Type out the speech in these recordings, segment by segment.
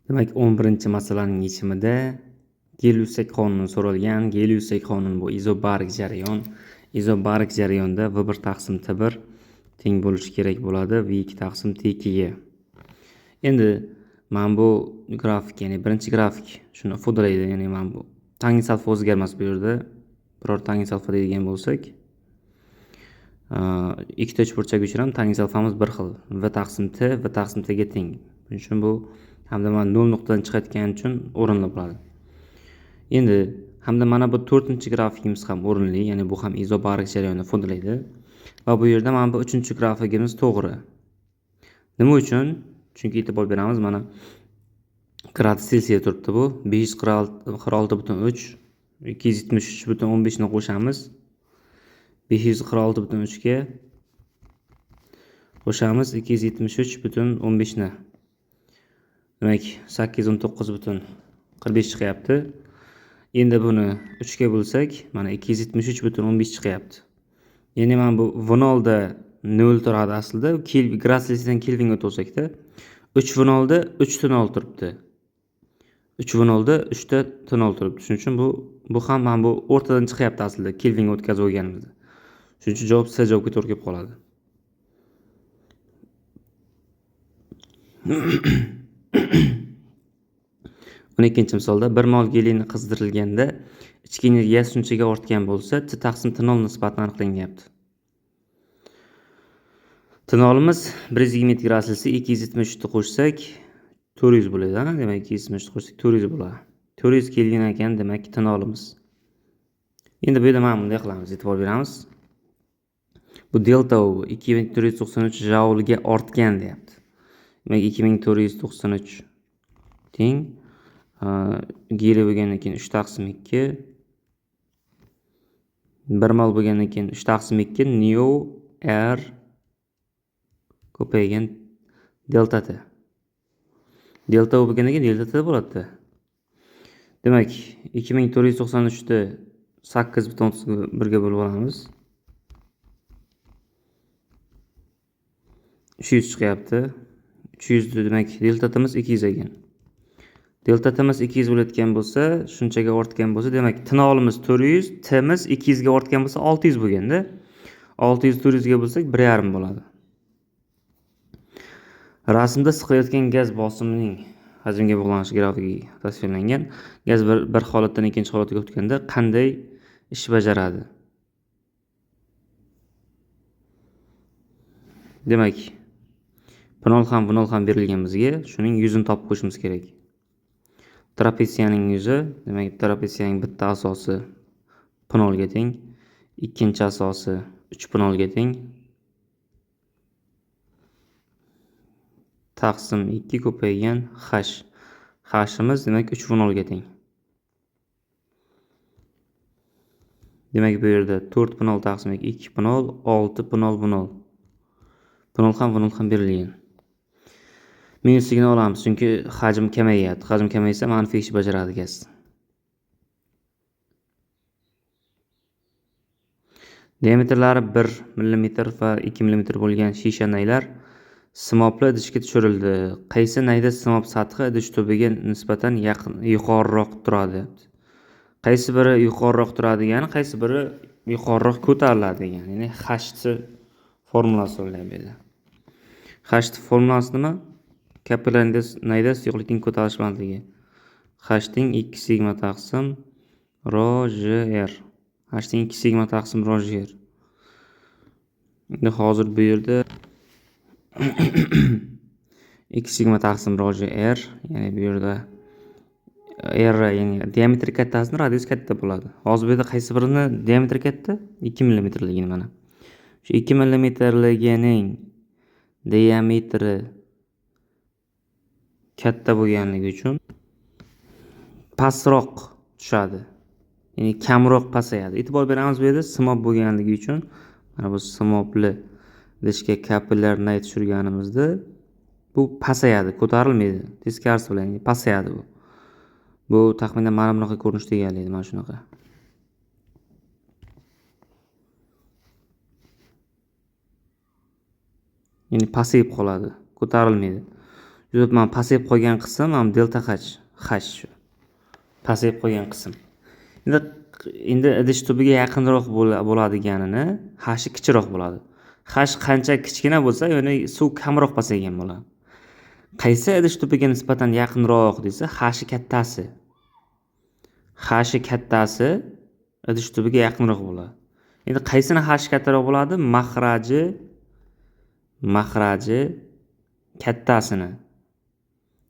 Demak, 11-masalaning yechimida Geliusdek qonuni so'ralgan. Geliusdek qonun bu izobarik jarayon. Izobarik jarayonda V1 taqsim T1 teng bo'lishi kerak bo'ladi V2 taqsim T2 ga. Endi mana bu grafik, ya'ni birinchi grafik shuni ifodalaydi. Ya'ni mana bu tangent alfa o'zgarmas bu yerda. Biror tangent alfa deydigan bo'lsak, ikkita uchburchak uchun ham tangent alfamiz bir xil. V taqsim T V taqsim T ga teng. Shuning uchun bu hamda mana 0 nuqtadan chiqayotgani uchun o'rinli bo'ladi. Endi hamda mana bu 4-grafikimiz ham o'rinli, ya'ni bu ham izobarik jarayonni ifodalaydi. Va bu yerda mana bu 3-grafikimiz to'g'ri. Nima uchun? Chunki e'tibor beramiz, mana gradus Selsiya turibdi bu. 546,3 273,15 ni qo'shamiz. 546,3 ga qo'shamiz 273,15 ni. Demak, 819,45 chiqyapti. Endi buni 3 ga bo'lsak, mana 273,15 chiqyapti. Ya'ni mana bu V0 da 0 turadi aslida. Gradus Selsiyadan Kelvinga o'tsak-da, 3 V0 da 3 T0 turibdi. 3 V0 da 3 ta T0 turibdi. Shuning uchun bu ham mana bu o'rtadan chiqyapti aslida Kelvinga o'tkazib olganimizda. Shuning uchun javob C javobga to'g'ri kelib qoladi. O'n ikkinchi misolda bir mol gelinni qizdirilganda ichki energiya shunchaga ortgan bo'lsa, T taqsim T0 nisbati aniqlanyapti. T0imiz 120 gradus Selsiya 273 ni qo'shsak 400 bo'ladi. Demak, 273 ni qo'shsak 400 bo'ladi. 400 kelgan ekan, demak T0imiz. Endi bu yerda mana bunday qilamiz, e'tibor beramiz. Bu delta 2493 joulga ortgan deyapti. Demak, 2493 teng geli bo'lgandan keyin 3 taqsim 2 1 mol bo'lgandan keyin 3 taqsim 2 neo r ko'paygan delta t. Delta bo'lgandan keyin delta t bo'ladi. Demak, 2493 ni 8,1 ga bo'lib olamiz. 300 chiqyapti. 300 demak delta timiz 200 ekan. Delta timiz 200 bo'layotgan bo'lsa, shunchaga ortgan bo'lsa, demak T0imiz 400, T'miz 200 ga ortgan bo'lsa 600 bo'lganda, 600 400 ga bo'lsak 1,5 bo'ladi. Rasmda siqilayotgan gaz bosimining hajmga bog'lanishi grafiki tasvirlangan. Gaz bir holatdan ikkinchi holatga o'tganda qanday ish bajaradi? Demak, P0 ham V0 ham berilgan bizga, shuning yuzini topib qo'yishimiz kerak. Trapetsiyaning yuzi, demak trapetsiyaning bitta asosi P0 ga teng, ikkinchi asosi 3P0 ga teng. Taqsim 2 ko'paygan h. H'imiz demak 3V0 ga teng. Demak, bu yerda 4P0 taqsim 2P0, 6P0 V0. P0 ham V0 ham berilgan. Minusligini olamiz, chunki hajm kamayyapti. Hajm kamaysa manfiy ish bajaradi gaz. Diametrlari 1 mm va 2 mm bo'lgan shisha naylar simobli idishga tushirildi. Qaysi nayda simob sathi idish tubiga nisbatan yuqoriroq turadi? Qaysi biri yuqoriroq turadi degani, qaysi biri yuqoriroq ko'tariladi degani. Ya'ni H formulasi bo'laydi. H formulasi nima? Kapillar nayda suyuqlikning ko'tarilish bandligi. H teng 2 sigma taqsim rho Gr. H teng 2 sigma taqsim rho Gr. Endi hozir bu yerda 2 sigma taqsim rho Gr, ya'ni bu yerda R, ya'ni diametri kattasini, radius katta bo'ladi. Hozir bu yerda qaysi birini diametri katta? 2 mm ligini mana. Shu 2 mm ligining diametri katta bo'lganligi uchun pastroq tushadi. Ya'ni kamroq pasayadi. E'tibor beramiz, bu yerda simob bo'lganligi uchun mana bu simobli idishga kapillar nay tushirganimizda bu pasayadi, ko'tarilmaydi. Teskarisi bilan pasayadi bu. Bu taxminan mana bunaqa ko'rinishda egallaydi, mana shunaqa. Ya'ni pasayib qoladi, ko'tarilmaydi. Juda mana pasayib qolgan qism mana delta h shu. Pasayib qolgan qism. Endi idish tubiga yaqinroq bo'ladiganini h kichikroq bo'ladi. H qancha kichkina bo'lsa, ya'ni suv kamroq pasaygan bo'ladi. Qaysi idish tubiga nisbatan yaqinroq desa, h kattasi. H kattasi idish tubiga yaqinroq bo'ladi. Endi qaysini h kattaroq bo'ladi? Mahraji kattasini.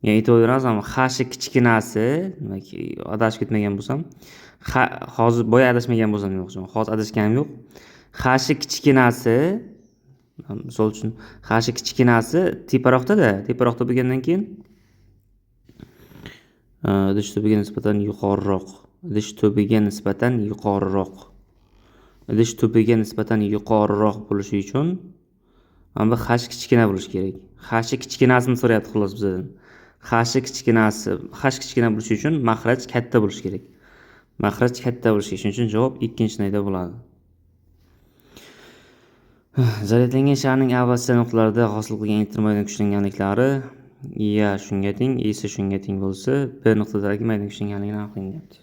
Ya'ni aytaveramiz, h kichkinasi, demak, adashib ketmagan bo'lsam, hozir boya adashmagan bo'lsam demoqchiman. Hozir adashganim yo'q. H kichkinasi, misol uchun, h kichkinasi teparoqda bo'lgandan keyin idish tubiga nisbatan yuqoriroq. Idish tubiga nisbatan yuqoriroq bo'lishi uchun mana bu h kichkina bo'lishi kerak. H kichkinasini so'rayapti xolos bizdan. H kichkina bo'lishi uchun makhraj katta bo'lishi kerak. Makhraj katta bo'lishi uchun javob ikkinchi nayda bo'ladi. Zaryadlangan sharning A va C nuqtalarida hosil qilgan elektr maydon kuchlanganliklari A shunga teng, E esa shunga teng bo'lsa, B nuqtadagi maydon kuchlanganligini aniqlang deyapti.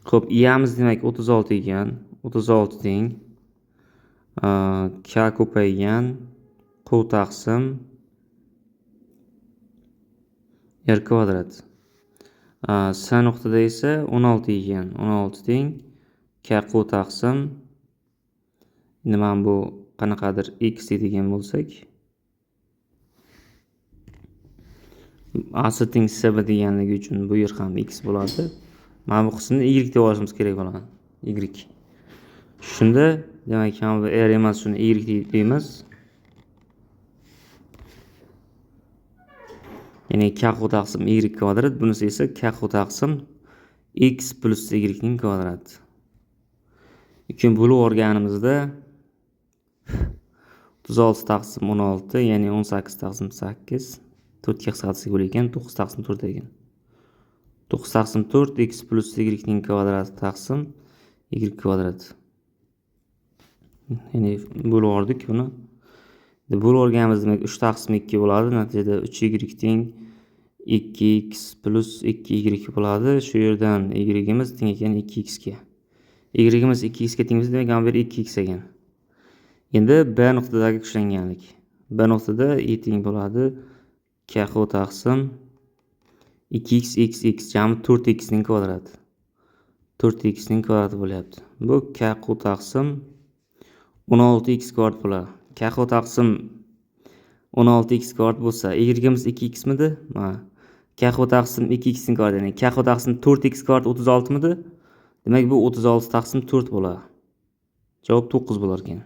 Xo'p, E'miz demak 36 ekan. 36 teng K ko'paygan Q taqsim R kvadrat. S nuqtada esa 16 ekan. 16 teng K Q taqsim nima bu qanaqadir x degan bo'lsak, A teng S deganligi uchun bu yer ham x bo'ladi. Mana bu qismni y deb olishimiz kerak bo'ladi. Y. Shunda demak ham bu r emas, shuni y deymiz. Ya'ni k taqsim y kvadrat, bunisi esa k taqsim x plus y ning kvadrati. Keyin bo'lib o'rganimizda 36 taqsim 16, ya'ni 18 taqsim 8, 4 ga qisqartirsak bo'lar ekan, 9 taqsim 4 ekan. 9 taqsim 4 x plus y ning kvadrati taqsim y kvadrat. Ya'ni bo'lib o'rdik buni. Bo'lib o'rganimiz demak 3 taqsim 2 bo'ladi. Natijada 3y teng 2x plus 2y bo'ladi. Shu yerdan y'imiz teng ekan 2x ga. Y'imiz 2x ga teng bo'lsa, demak ham bu 2x ekan. Endi B nuqtadagi kuchlanganlik. B nuqtada y teng bo'ladi k taqsim 2x x jami 4x ning kvadrati. 4x ning kvadrati bo'lyapti. Bu k taqsim 16x kvadrat bo'ladi. K taqsim 16x kvadrat bo'lsa, y'imiz 2x midi? Mana k taqsim 2x ning kvadrati, ya'ni k taqsim 4x kvadrat 36 midi? Demak bu 36 taqsim 4 bo'ladi. Javob 9 bo'lar ekan.